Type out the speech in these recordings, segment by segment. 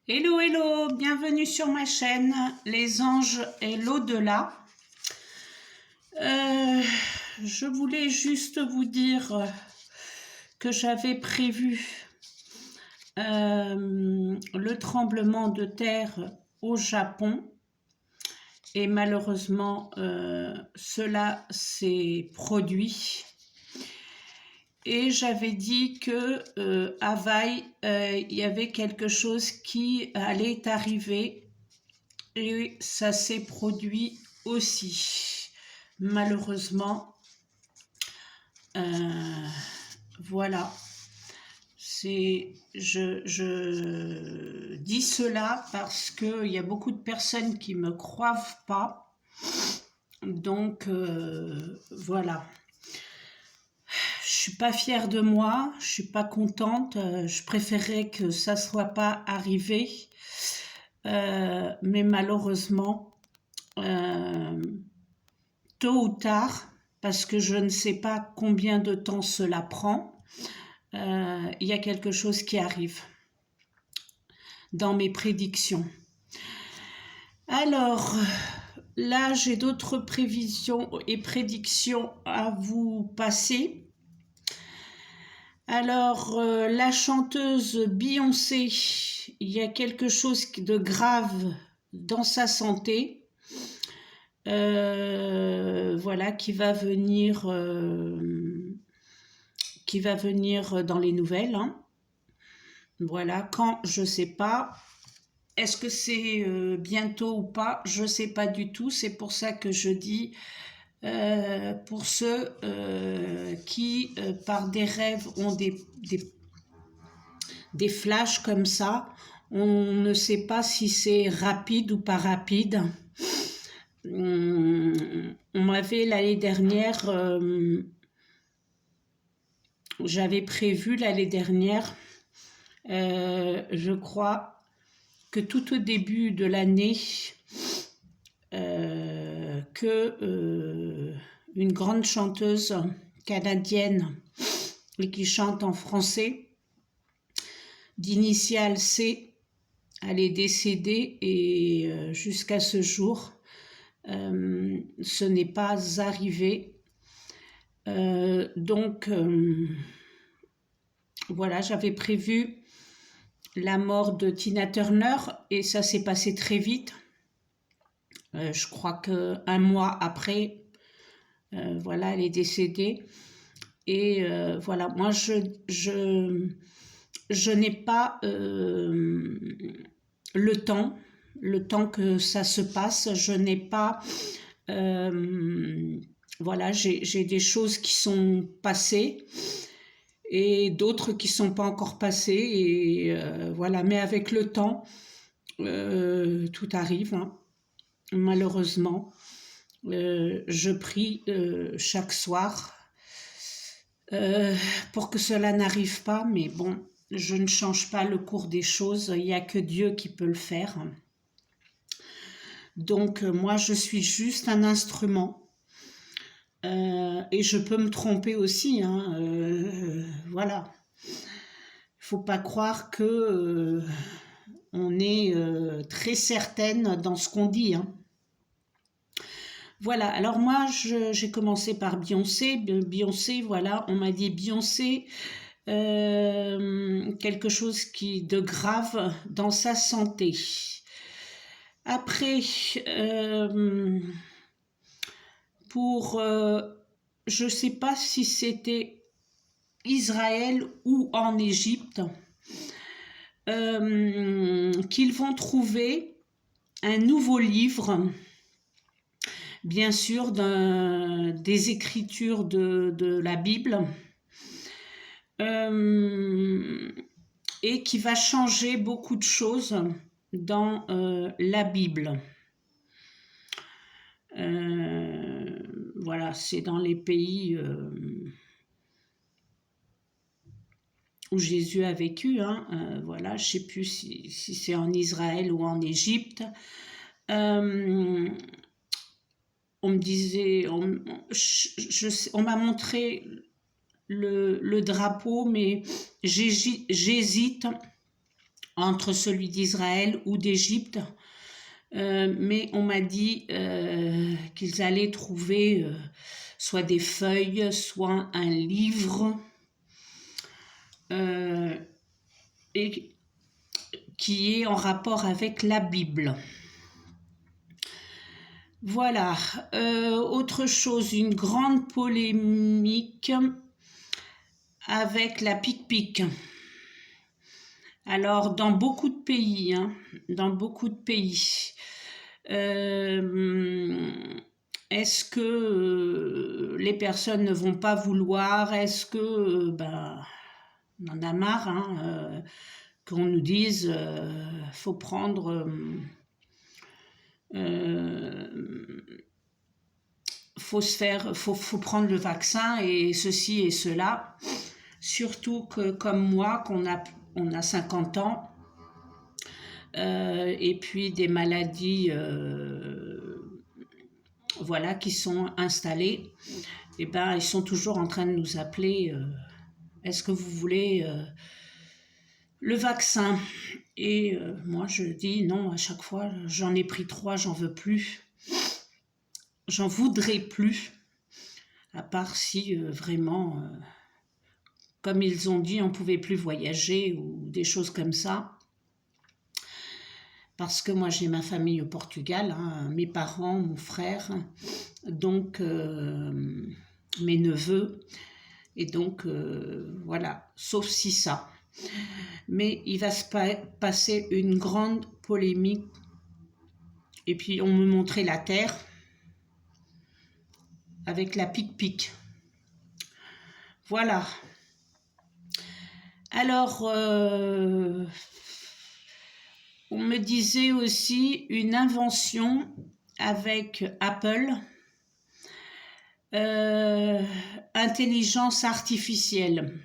Hello, hello, bienvenue sur ma chaîne Les Anges et l'Au-delà. Je voulais juste vous dire que j'avais prévu le tremblement de terre au Japon et malheureusement cela s'est produit. Et j'avais dit que à Hawaï, il y avait quelque chose qui allait arriver et ça s'est produit aussi, malheureusement. Voilà. Je dis cela parce qu'il y a beaucoup de personnes qui ne me croient pas. Donc, voilà. Je suis pas fière de moi, je suis pas contente, je préférerais que ça soit pas arrivé, mais malheureusement, tôt ou tard, parce que je ne sais pas combien de temps cela prend, il y a quelque chose qui arrive dans mes prédictions. Alors, là, j'ai d'autres prévisions et prédictions à vous passer. Alors, la chanteuse Beyoncé, il y a quelque chose de grave dans sa santé, voilà, qui va venir dans les nouvelles. Hein. Voilà, quand, je sais pas. Est-ce que c'est bientôt ou pas? Je sais pas du tout. C'est pour ça que je dis, pour ceux qui, par des rêves, ont des flashs comme ça, on ne sait pas si c'est rapide ou pas rapide. On m'avait l'année dernière, j'avais prévu l'année dernière, je crois que tout au début de l'année, une grande chanteuse canadienne et qui chante en français, d'initiale C, elle est décédée et jusqu'à ce jour, ce n'est pas arrivé. Donc, voilà, j'avais prévu la mort de Tina Turner et ça s'est passé très vite. Je crois qu'un mois après, voilà, elle est décédée. Et voilà, moi, je n'ai pas le temps que ça se passe. Je n'ai pas... voilà, j'ai des choses qui sont passées et d'autres qui ne sont pas encore passées. Et voilà, mais avec le temps, tout arrive, hein, malheureusement. Je prie chaque soir pour que cela n'arrive pas, mais bon, je ne change pas le cours des choses, il n'y a que Dieu qui peut le faire. Donc moi, je suis juste un instrument. Et je peux me tromper aussi, hein, voilà. Il ne faut pas croire que on est très certaine dans ce qu'on dit, hein. Voilà, alors moi, j'ai commencé par Beyoncé. Beyoncé, voilà, on m'a dit Beyoncé, quelque chose de grave dans sa santé. Après, je ne sais pas si c'était Israël ou en Égypte, qu'ils vont trouver un nouveau livre, bien sûr, des écritures de la Bible, et qui va changer beaucoup de choses dans la Bible. Voilà, c'est dans les pays où Jésus a vécu, hein, voilà, je ne sais plus si c'est en Israël ou en Égypte. On me disait, on m'a montré le drapeau, mais j'hésite entre celui d'Israël ou d'Égypte. Mais on m'a dit qu'ils allaient trouver soit des feuilles, soit un livre et qui est en rapport avec la Bible. Voilà. Autre chose, une grande polémique avec la pique-pique. Alors, dans beaucoup de pays, est-ce que les personnes ne vont pas vouloir? Est-ce que, on en a marre, qu'on nous dise, faut prendre, faut prendre le vaccin et ceci et cela. Surtout que, comme moi, on a 50 ans, et puis des maladies voilà, qui sont installées, et ils sont toujours en train de nous appeler, est-ce que vous voulez le vaccin? Et moi je dis non à chaque fois, j'en ai pris 3, j'en veux plus, j'en voudrais plus, à part si vraiment, comme ils ont dit, on pouvait plus voyager ou des choses comme ça. Parce que moi j'ai ma famille au Portugal, mes parents, mon frère, donc mes neveux, et donc voilà, sauf si ça. Mais il va se passer une grande polémique, et puis on me montrait la terre avec la pique-pique. Voilà. Alors, on me disait aussi une invention avec Apple, intelligence artificielle.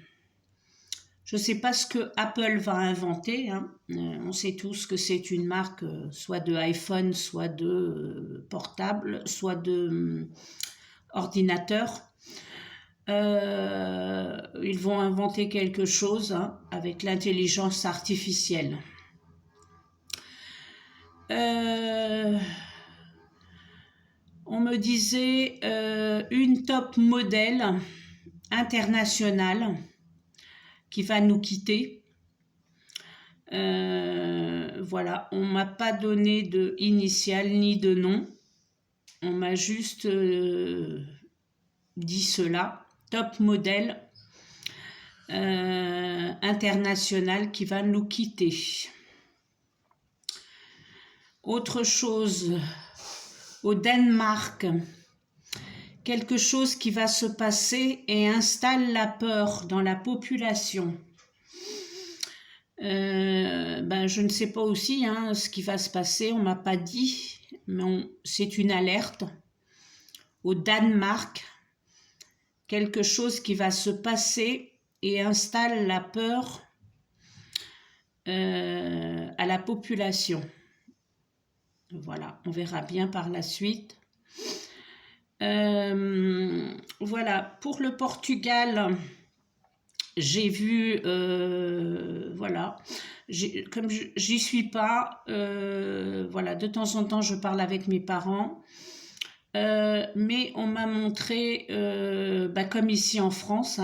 Je ne sais pas ce que Apple va inventer. On sait tous que c'est une marque soit de iPhone, soit de portable, soit de ordinateur. Ils vont inventer quelque chose avec l'intelligence artificielle. On me disait une top modèle internationale qui va nous quitter. Voilà, on m'a pas donné de initiale ni de nom. On m'a juste dit cela. Top modèle international qui va nous quitter. Autre chose, au Danemark, quelque chose qui va se passer et installe la peur dans la population. Je ne sais pas aussi ce qui va se passer, on ne m'a pas dit, mais c'est une alerte. Au Danemark, quelque chose qui va se passer et installe la peur à la population. Voilà, on verra bien par la suite. Voilà, pour le Portugal, j'ai vu, voilà, comme j'y suis pas, voilà, de temps en temps je parle avec mes parents, mais on m'a montré, comme ici en France,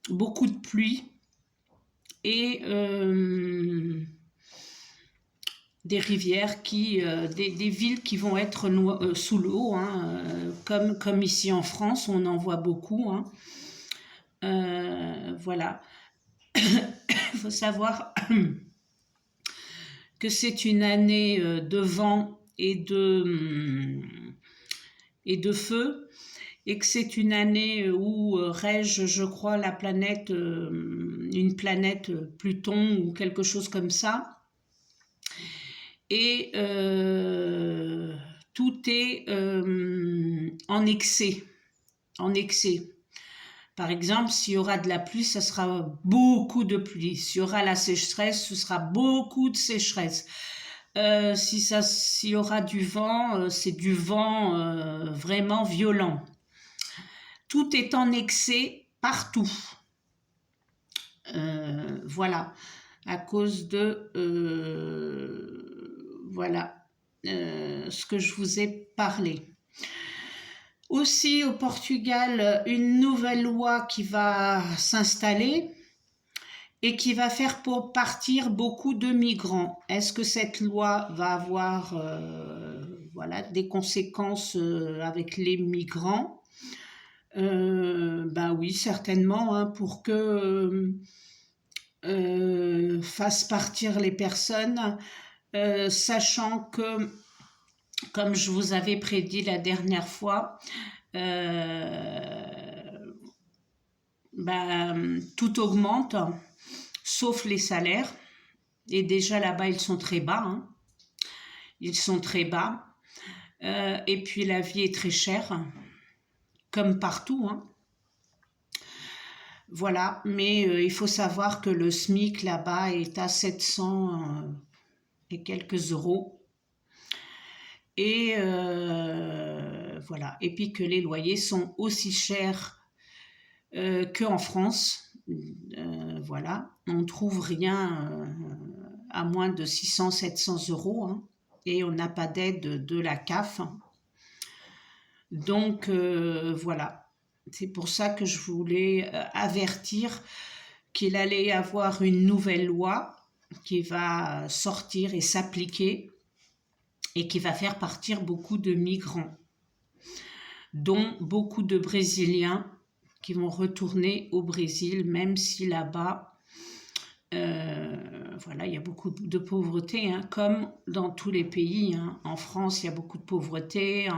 beaucoup de pluie et des rivières des villes qui vont être sous l'eau, comme ici en France, on en voit beaucoup. Voilà. Il faut savoir que c'est une année de vent et de feu, et que c'est une année où règne, je crois, une planète Pluton ou quelque chose comme ça. Et tout est en excès. Par exemple, s'il y aura de la pluie, ça sera beaucoup de pluie. S'il y aura la sécheresse, ce sera beaucoup de sécheresse. S'il y aura du vent, c'est du vent vraiment violent. Tout est en excès partout. Voilà, à cause de voilà ce que je vous ai parlé. Aussi au Portugal, une nouvelle loi qui va s'installer et qui va faire pour partir beaucoup de migrants. Est-ce que cette loi va avoir voilà, des conséquences avec les migrants? Ben oui, certainement, hein, pour que fasse partir les personnes, sachant que, comme je vous avais prédit la dernière fois, tout augmente, sauf les salaires. Et déjà là-bas, ils sont très bas. Hein. Ils sont très bas. Et puis la vie est très chère, comme partout. Hein. Voilà, mais il faut savoir que le SMIC là-bas est à 700 et quelques euros. Et voilà, et puis que les loyers sont aussi chers qu'en France. Voilà, on ne trouve rien à moins de 600-700 euros, hein, et on n'a pas d'aide de la CAF. Donc voilà, c'est pour ça que je voulais avertir qu'il allait y avoir une nouvelle loi qui va sortir et s'appliquer et qui va faire partir beaucoup de migrants, dont beaucoup de Brésiliens qui vont retourner au Brésil, même si là-bas, voilà, il y a beaucoup de pauvreté, hein, comme dans tous les pays. Hein. En France, il y a beaucoup de pauvreté.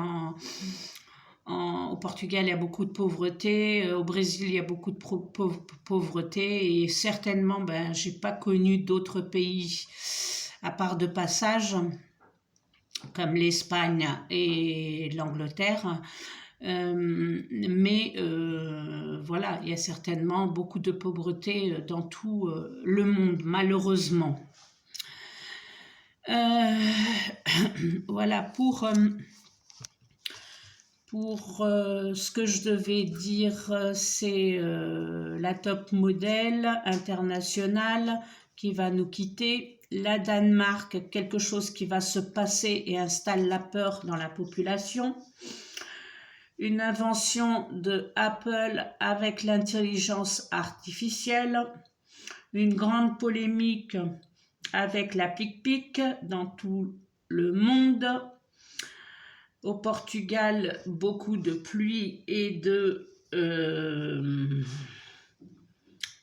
Au Portugal, il y a beaucoup de pauvreté. Au Brésil, il y a beaucoup de pauvreté. Et certainement, je n'ai pas connu d'autres pays, à part de passage, comme l'Espagne et l'Angleterre. Mais voilà, il y a certainement beaucoup de pauvreté dans tout le monde, malheureusement. Voilà, pour ce que je devais dire, c'est la top modèle internationale qui va nous quitter. La Danemark, quelque chose qui va se passer et installe la peur dans la population. Une invention de Apple avec l'intelligence artificielle. Une grande polémique avec la pic-pic dans tout le monde. Au Portugal, beaucoup de pluie et de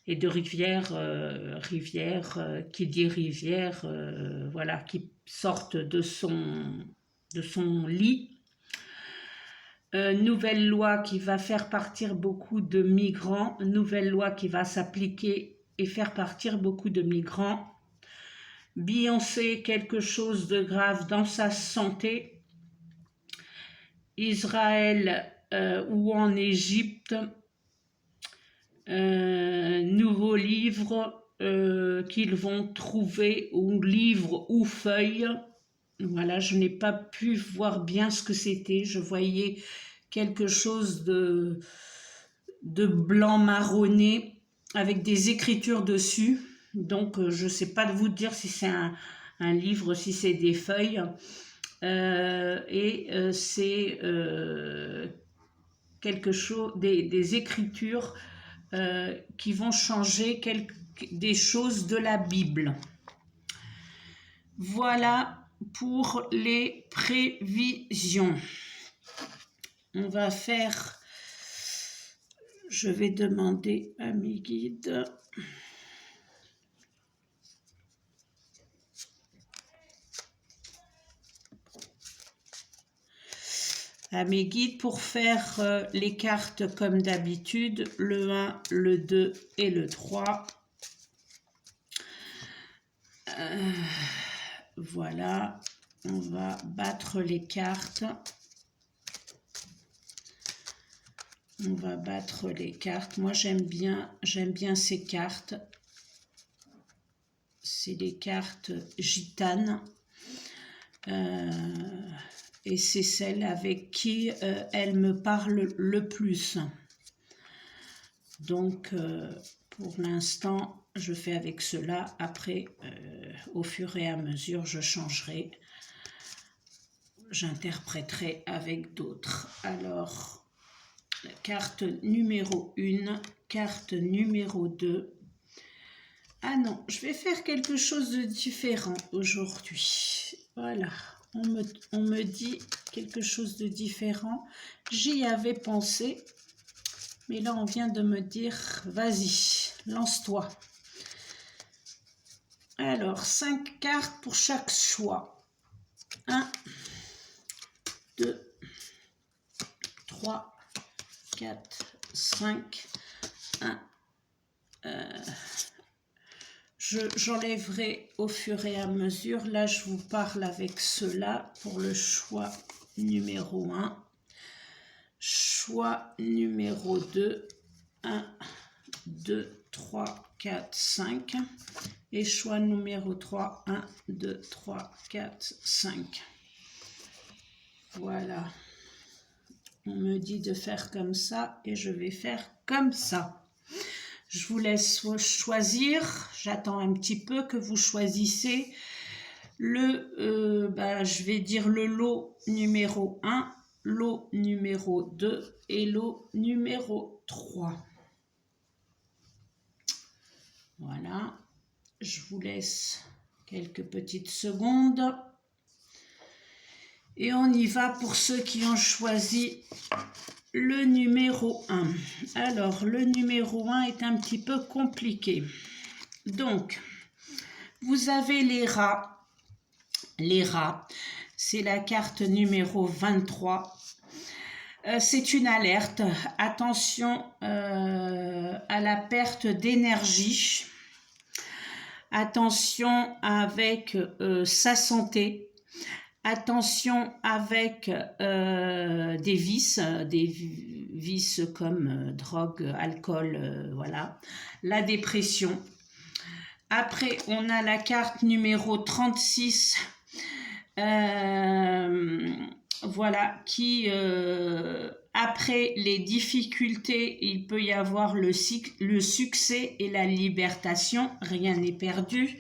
rivières, qui dit rivière, voilà, qui sortent de son lit. Nouvelle loi qui va faire partir beaucoup de migrants, nouvelle loi qui va s'appliquer et faire partir beaucoup de migrants. Beyoncé, quelque chose de grave dans sa santé. Israël ou en Égypte, nouveau livre qu'ils vont trouver, ou livre ou feuille. Voilà, je n'ai pas pu voir bien ce que c'était. Je voyais quelque chose de blanc marronné avec des écritures dessus. Donc, je ne sais pas de vous dire si c'est un livre, si c'est des feuilles. C'est quelque chose, des écritures qui vont changer des choses de la Bible. Voilà pour les prévisions. On va faire, je vais demander à mes guides. À mes guides pour faire les cartes comme d'habitude, le 1, le 2 et le 3. Voilà, on va battre les cartes. On va battre les cartes. Moi, j'aime bien ces cartes. C'est des cartes gitanes. Et c'est celle avec qui elle me parle le plus. Donc, Pour l'instant, je fais avec cela. Après, au fur et à mesure, je changerai. J'interpréterai avec d'autres. Alors, carte numéro 1, carte numéro 2. Ah non, je vais faire quelque chose de différent aujourd'hui. Voilà, on me dit quelque chose de différent. J'y avais pensé, mais là on vient de me dire, vas-y, lance-toi. Alors, 5 cartes pour chaque choix. 1, 2, 3, 4, 5, 1. J'enlèverai au fur et à mesure. Là, je vous parle avec cela pour le choix numéro 1. Choix numéro 2. 1, 2, 3, 4, 5. Et choix numéro 3. 1, 2, 3, 4, 5. Voilà. On me dit de faire comme ça et je vais faire comme ça. Je vous laisse choisir. J'attends un petit peu que vous choisissez je vais dire le lot numéro 1, lot numéro 2 et lot numéro 3. Voilà. Je vous laisse quelques petites secondes. Et on y va pour ceux qui ont choisi le numéro 1. Alors, le numéro 1 est un petit peu compliqué. Donc, vous avez les rats. Les rats, c'est la carte numéro 23. C'est une alerte. Attention à la perte d'énergie. Attention avec sa santé. Attention avec des vices comme drogue, alcool, voilà. La dépression. Après, on a la carte numéro 36. Voilà, qui après les difficultés, il peut y avoir le succès et la libération, rien n'est perdu.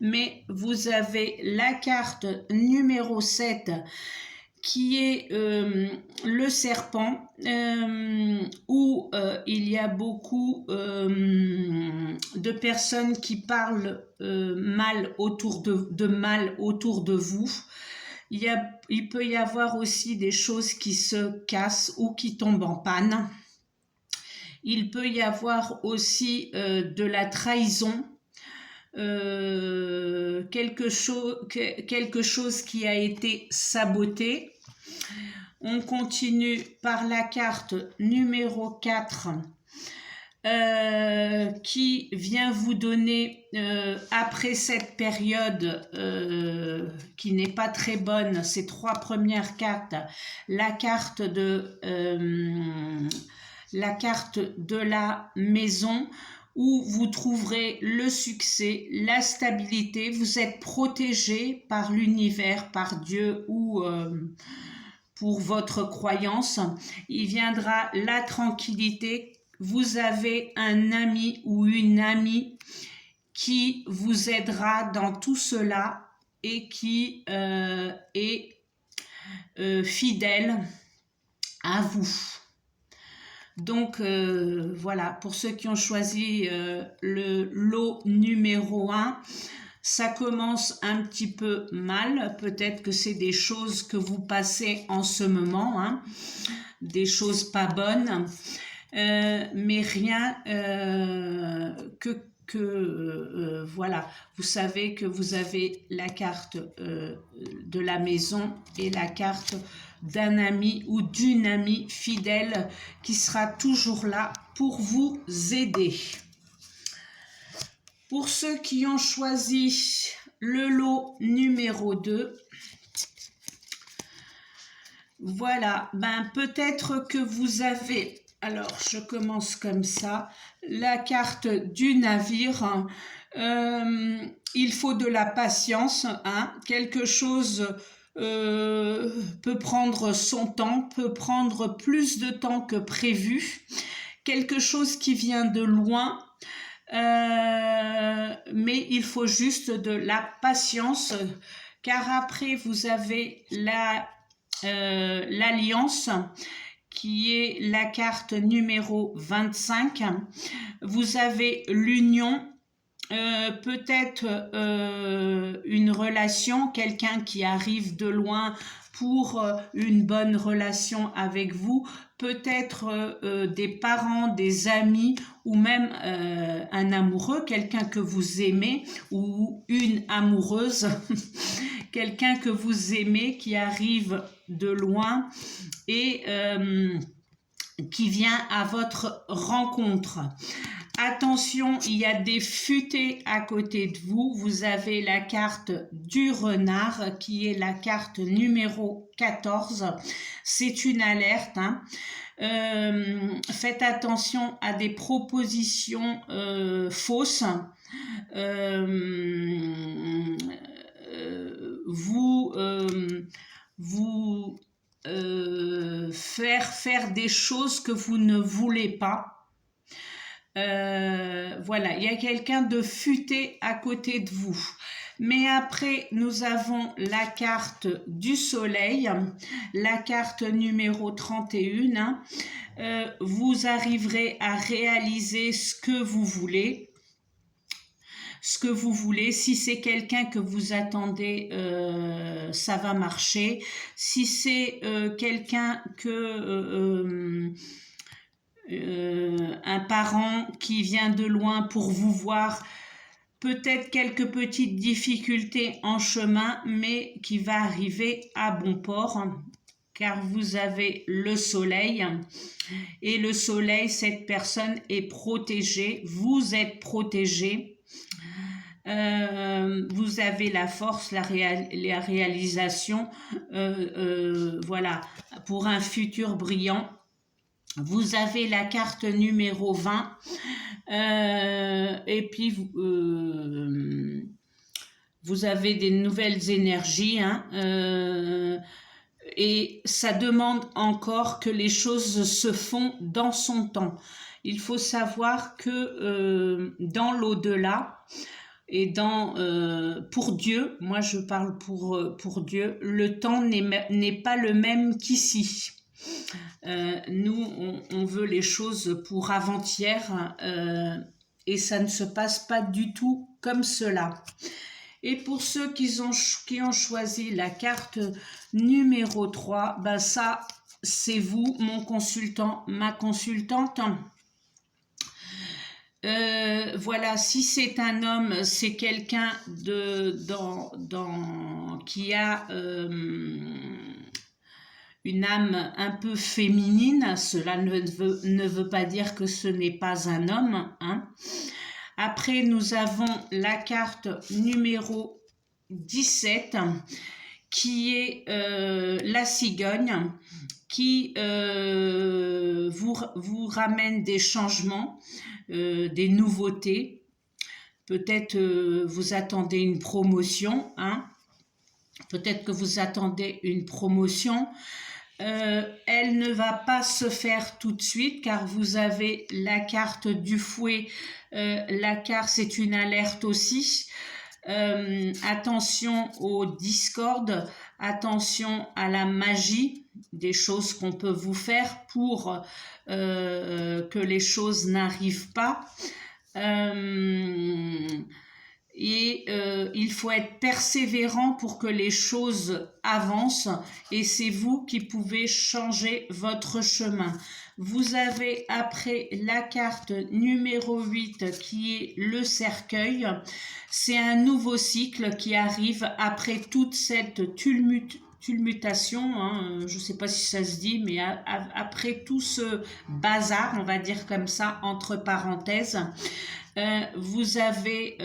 Mais vous avez la carte numéro 7 qui est le serpent, où il y a beaucoup de personnes qui parlent mal autour de vous. Il peut y avoir aussi des choses qui se cassent ou qui tombent en panne. Il peut y avoir aussi de la trahison, quelque chose qui a été saboté. On continue par la carte numéro 4 qui vient vous donner, après cette période qui n'est pas très bonne, ces 3 premières cartes, la carte de la maison, où vous trouverez le succès, la stabilité, vous êtes protégé par l'univers, par Dieu ou pour votre croyance. Il viendra la tranquillité. Vous avez un ami ou une amie qui vous aidera dans tout cela et qui est fidèle à vous. Donc voilà, pour ceux qui ont choisi le lot numéro 1, ça commence un petit peu mal. Peut-être que c'est des choses que vous passez en ce moment, hein, des choses pas bonnes, mais rien voilà, vous savez que vous avez la carte de la maison et la carte d'un ami ou d'une amie fidèle qui sera toujours là pour vous aider. Pour ceux qui ont choisi le lot numéro 2, voilà, peut-être que vous avez, alors je commence comme ça, la carte du navire. Il faut de la patience, hein, quelque chose peut prendre son temps, peut prendre plus de temps que prévu, quelque chose qui vient de loin. mais il faut juste de la patience, car après vous avez l'alliance qui est la carte numéro 25. Vous avez l'union, peut-être une relation, quelqu'un qui arrive de loin pour une bonne relation avec vous, peut-être des parents, des amis ou même un amoureux, quelqu'un que vous aimez ou une amoureuse, quelqu'un que vous aimez qui arrive de loin et qui vient à votre rencontre. Attention, il y a des futaies à côté de vous. Vous avez la carte du renard qui est la carte numéro 14. C'est une alerte. Hein. Faites attention à des propositions fausses. Faire des choses que vous ne voulez pas. Voilà, il y a quelqu'un de futé à côté de vous. Mais après, nous avons la carte du soleil, la carte numéro 31. Hein. Vous arriverez à réaliser ce que vous voulez. Si c'est quelqu'un que vous attendez, ça va marcher. Si c'est quelqu'un que... un parent qui vient de loin pour vous voir, peut-être quelques petites difficultés en chemin, mais qui va arriver à bon port, car vous avez le soleil, et le soleil, cette personne est protégée, vous êtes protégé. Vous avez la force, la réalisation, voilà, pour un futur brillant. Vous avez la carte numéro 20 et puis vous avez des nouvelles énergies, hein, et ça demande encore que les choses se font dans son temps. Il faut savoir que dans l'au-delà et pour Dieu, moi je parle pour Dieu, le temps n'est pas le même qu'ici. Nous, on veut les choses pour avant-hier et ça ne se passe pas du tout comme cela. Et pour ceux qui ont choisi la carte numéro 3, ben ça, c'est vous, mon consultant, ma consultante. Voilà, si c'est un homme, c'est quelqu'un qui a une âme un peu féminine. Cela ne veut pas dire que ce n'est pas un homme. Hein. Après, nous avons la carte numéro 17 qui est la cigogne qui vous ramène des changements, des nouveautés. Peut-être vous attendez une promotion, hein. Peut-être que vous attendez une promotion. Elle ne va pas se faire tout de suite car vous avez la carte du fouet. La carte, c'est une alerte aussi. Attention au discorde, attention à la magie, des choses qu'on peut vous faire pour que les choses n'arrivent pas. Il faut être persévérant pour que les choses avancent et c'est vous qui pouvez changer votre chemin. Vous avez après la carte numéro 8 qui est le cercueil. C'est un nouveau cycle qui arrive après toute cette tumultuation, hein, je ne sais pas si ça se dit, mais après tout ce bazar, on va dire comme ça, entre parenthèses, vous avez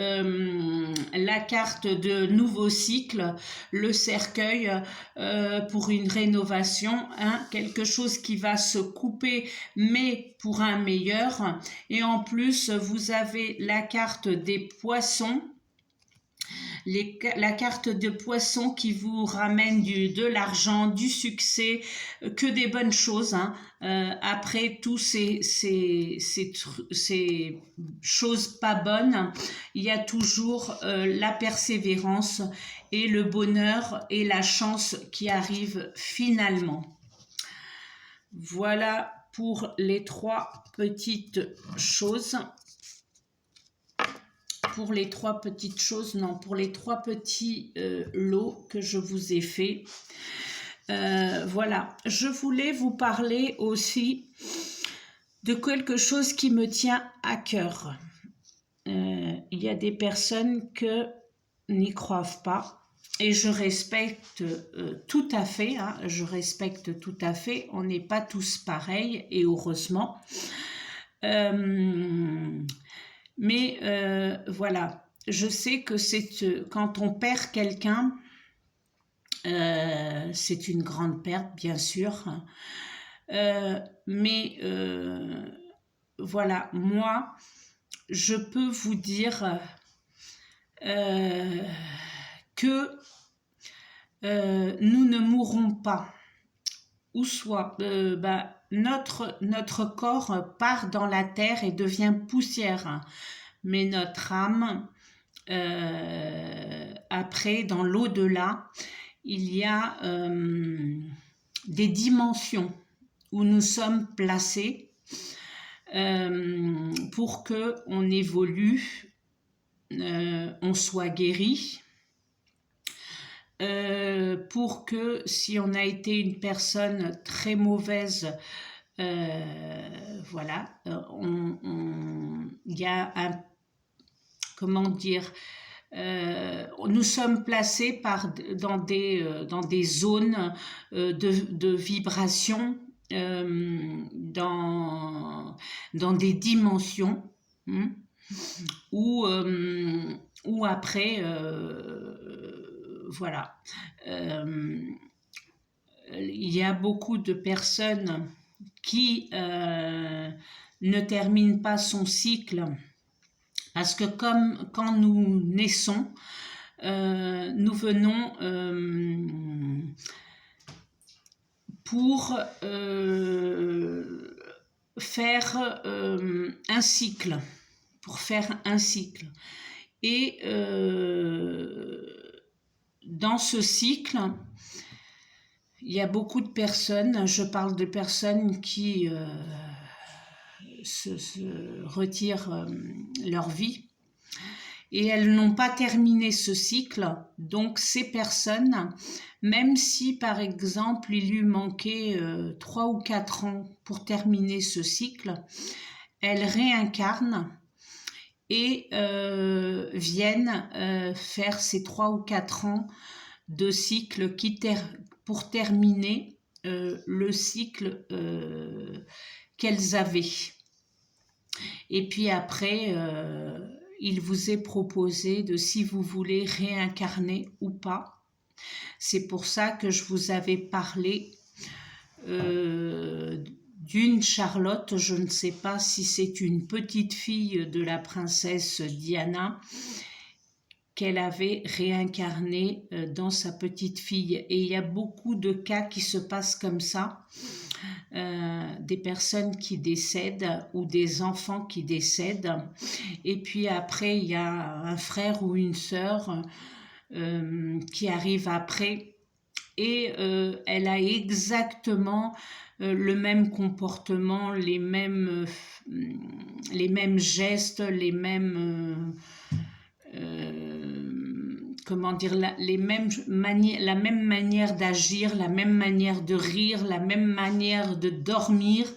la carte de nouveau cycle, le cercueil pour une rénovation, hein, quelque chose qui va se couper mais pour un meilleur. Et en plus, vous avez la carte des poissons. La carte de poisson qui vous ramène de l'argent, du succès, que des bonnes choses. Hein. Après tous ces choses pas bonnes, il y a toujours la persévérance et le bonheur et la chance qui arrivent finalement. Voilà pour les 3 petites choses. Pour les 3 petites choses, non, pour les 3 petits lots que je vous ai fait. Voilà, je voulais vous parler aussi de quelque chose qui me tient à cœur. Il y a des personnes qui n'y croient pas. Et je respecte tout à fait, hein, je respecte tout à fait, on n'est pas tous pareils, et heureusement. Mais voilà, je sais que quand on perd quelqu'un, c'est une grande perte, bien sûr. Mais voilà, moi, je peux vous dire que nous ne mourrons pas, ou soit notre corps part dans la terre et devient poussière, mais notre âme, après, dans l'au-delà, il y a des dimensions où nous sommes placés pour qu'on évolue, on soit guéri, pour que si on a été une personne très mauvaise, voilà, il y a un, comment dire, nous sommes placés dans des zones de vibration, dans des dimensions, où après, voilà, il y a beaucoup de personnes qui ne terminent pas son cycle, parce que comme quand nous naissons, nous venons pour faire un cycle, et dans ce cycle, il y a beaucoup de personnes, je parle de personnes qui se retirent leur vie, et elles n'ont pas terminé ce cycle. Donc ces personnes, même si par exemple il lui manquait 3 ou 4 ans pour terminer ce cycle, elles réincarnent et viennent faire ces 3 ou 4 ans de cycle pour terminer le cycle qu'elles avaient. Et puis après, il vous est proposé de si vous voulez réincarner ou pas. C'est pour ça que je vous avais parlé d'une Charlotte, je ne sais pas si c'est une petite fille de la princesse Diana, qu'elle avait réincarné dans sa petite fille. Et il y a beaucoup de cas qui se passent comme ça, des personnes qui décèdent ou des enfants qui décèdent. Et puis après, il y a un frère ou une sœur qui arrive après, et elle a exactement le même comportement, les mêmes gestes, les mêmes... comment dire, la même manière d'agir, la même manière de rire, la même manière de dormir,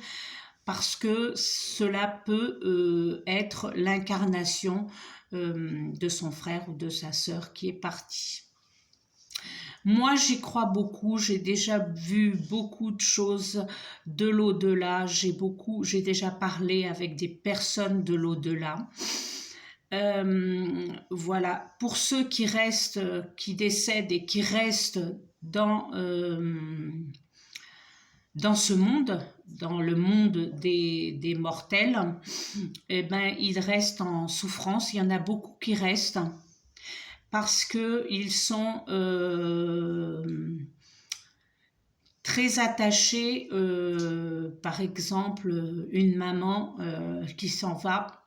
parce que cela peut être l'incarnation de son frère ou de sa sœur qui est parti. Moi, j'y crois beaucoup, j'ai déjà vu beaucoup de choses de l'au-delà, j'ai déjà parlé avec des personnes de l'au-delà. Voilà, pour ceux qui restent, qui décèdent et qui restent dans ce monde, dans le monde des mortels, eh ben, ils restent en souffrance. Il y en a beaucoup qui restent parce qu'ils sont très attachés, par exemple, une maman qui s'en va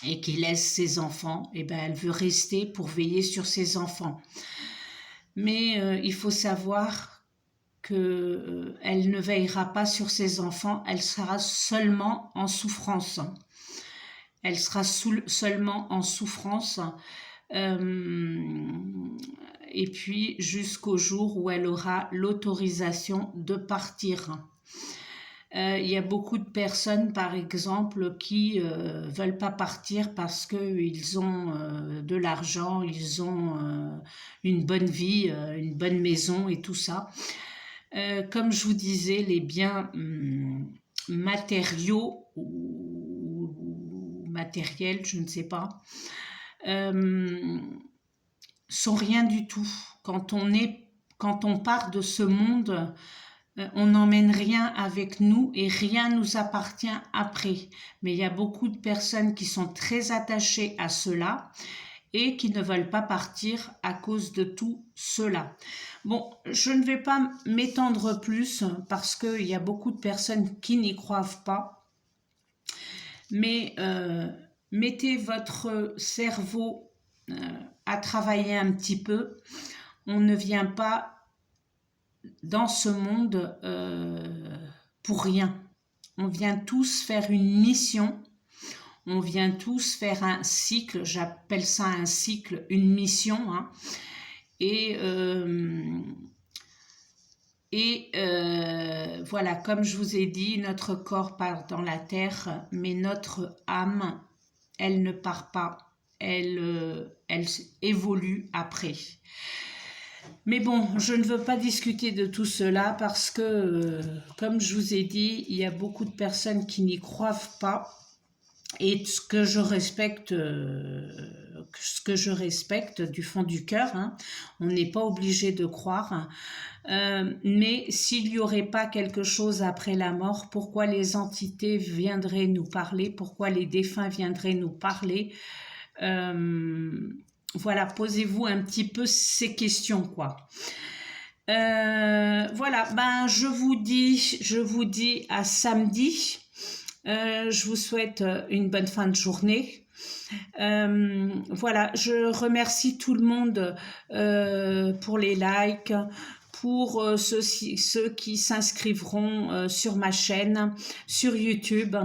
et qui laisse ses enfants, et ben elle veut rester pour veiller sur ses enfants. Mais il faut savoir que elle ne veillera pas sur ses enfants, elle sera seulement en souffrance. Elle sera seulement en souffrance. Et puis jusqu'au jour où elle aura l'autorisation de partir. Il y a beaucoup de personnes, par exemple, qui veulent pas partir parce qu'ils ont de l'argent, ils ont une bonne vie, une bonne maison et tout ça. Comme je vous disais, les biens matériaux ou matériels, je ne sais pas, sont rien du tout. Quand on part de ce monde, on n'emmène rien avec nous et rien nous appartient après. Mais il y a beaucoup de personnes qui sont très attachées à cela et qui ne veulent pas partir à cause de tout cela. Bon, je ne vais pas m'étendre plus parce qu'il y a beaucoup de personnes qui n'y croient pas. Mais mettez votre cerveau à travailler un petit peu. On ne vient pas dans ce monde pour rien. On vient tous faire une mission. On vient tous faire un cycle. J'appelle ça un cycle, une mission. Hein. Et voilà, comme je vous ai dit, notre corps part dans la terre, mais notre âme, elle ne part pas. Elle évolue après. Mais bon, je ne veux pas discuter de tout cela parce que, comme je vous ai dit, il y a beaucoup de personnes qui n'y croient pas. Et ce que je respecte du fond du cœur, hein, on n'est pas obligé de croire, mais s'il n'y aurait pas quelque chose après la mort, pourquoi les entités viendraient nous parler, pourquoi les défunts viendraient nous parler, voilà, posez-vous un petit peu ces questions, quoi. Voilà, ben je vous dis à samedi. Je vous souhaite une bonne fin de journée. Voilà, je remercie tout le monde pour les likes, pour ceux qui s'inscriveront sur ma chaîne, sur YouTube.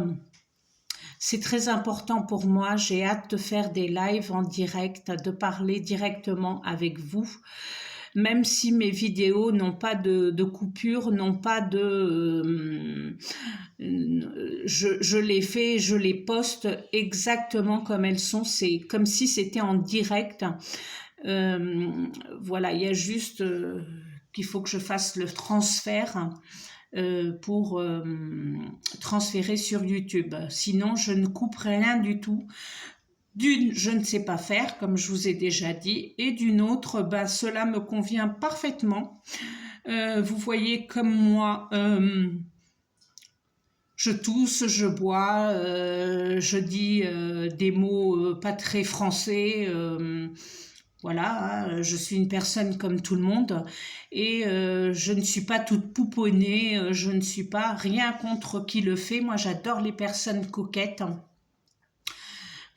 C'est très important pour moi, j'ai hâte de faire des lives en direct, de parler directement avec vous. Même si mes vidéos n'ont pas de coupure, n'ont pas de... je les fais, je les poste exactement comme elles sont, c'est comme si c'était en direct. Voilà, il y a juste qu'il faut que je fasse le transfert pour transférer sur YouTube. Sinon, je ne coupe rien du tout. D'une, je ne sais pas faire, comme je vous ai déjà dit, et d'une autre, ben, cela me convient parfaitement. Vous voyez, comme moi, je tousse, je bois, je dis des mots pas très français, voilà, hein, je suis une personne comme tout le monde et je ne suis pas toute pouponnée, je ne suis pas rien contre qui le fait. Moi, j'adore les personnes coquettes.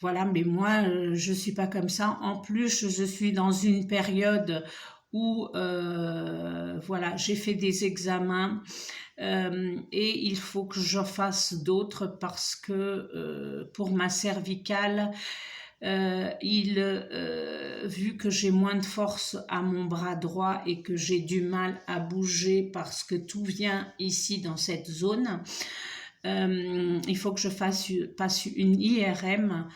Voilà, mais moi, je ne suis pas comme ça. En plus, je suis dans une période où, voilà, j'ai fait des examens et il faut que j'en fasse d'autres parce que pour ma cervicale, vu que j'ai moins de force à mon bras droit et que j'ai du mal à bouger parce que tout vient ici dans cette zone, il faut que je passe une IRM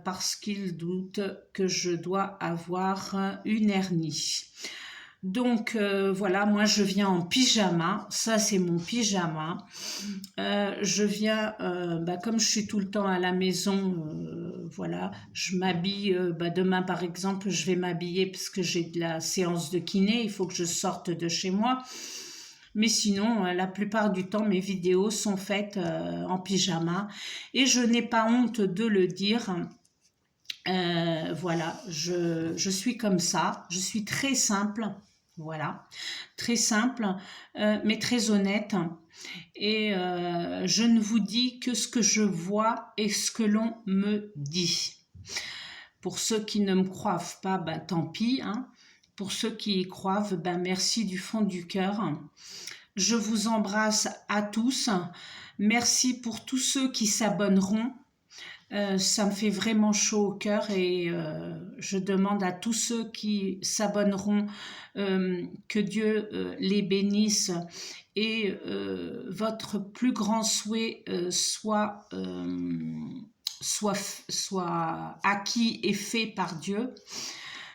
parce qu'il doute que je dois avoir une hernie. Donc voilà, moi je viens en pyjama, ça c'est mon pyjama. Je viens, comme je suis tout le temps à la maison, voilà, je m'habille, demain par exemple je vais m'habiller parce que j'ai de la séance de kiné, il faut que je sorte de chez moi. Mais sinon, la plupart du temps, mes vidéos sont faites en pyjama et je n'ai pas honte de le dire. Voilà, je suis comme ça, je suis très simple, voilà, très simple, mais très honnête. Et je ne vous dis que ce que je vois et ce que l'on me dit. Pour ceux qui ne me croient pas, ben, tant pis, hein. Pour ceux qui y croient, ben, merci du fond du cœur. Je vous embrasse à tous. Merci pour tous ceux qui s'abonneront. Ça me fait vraiment chaud au cœur et je demande à tous ceux qui s'abonneront que Dieu les bénisse et votre plus grand souhait soit acquis et fait par Dieu.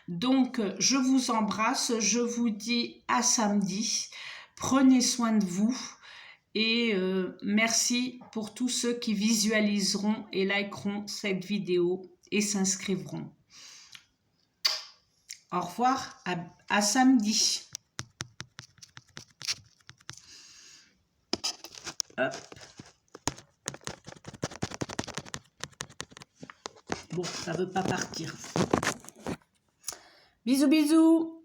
Donc, je vous embrasse, je vous dis à samedi. Prenez soin de vous. Et merci pour tous ceux qui visualiseront et likeront cette vidéo et s'inscriveront. Au revoir, à samedi. Hop. Bon, ça ne veut pas partir. Bisous, bisous.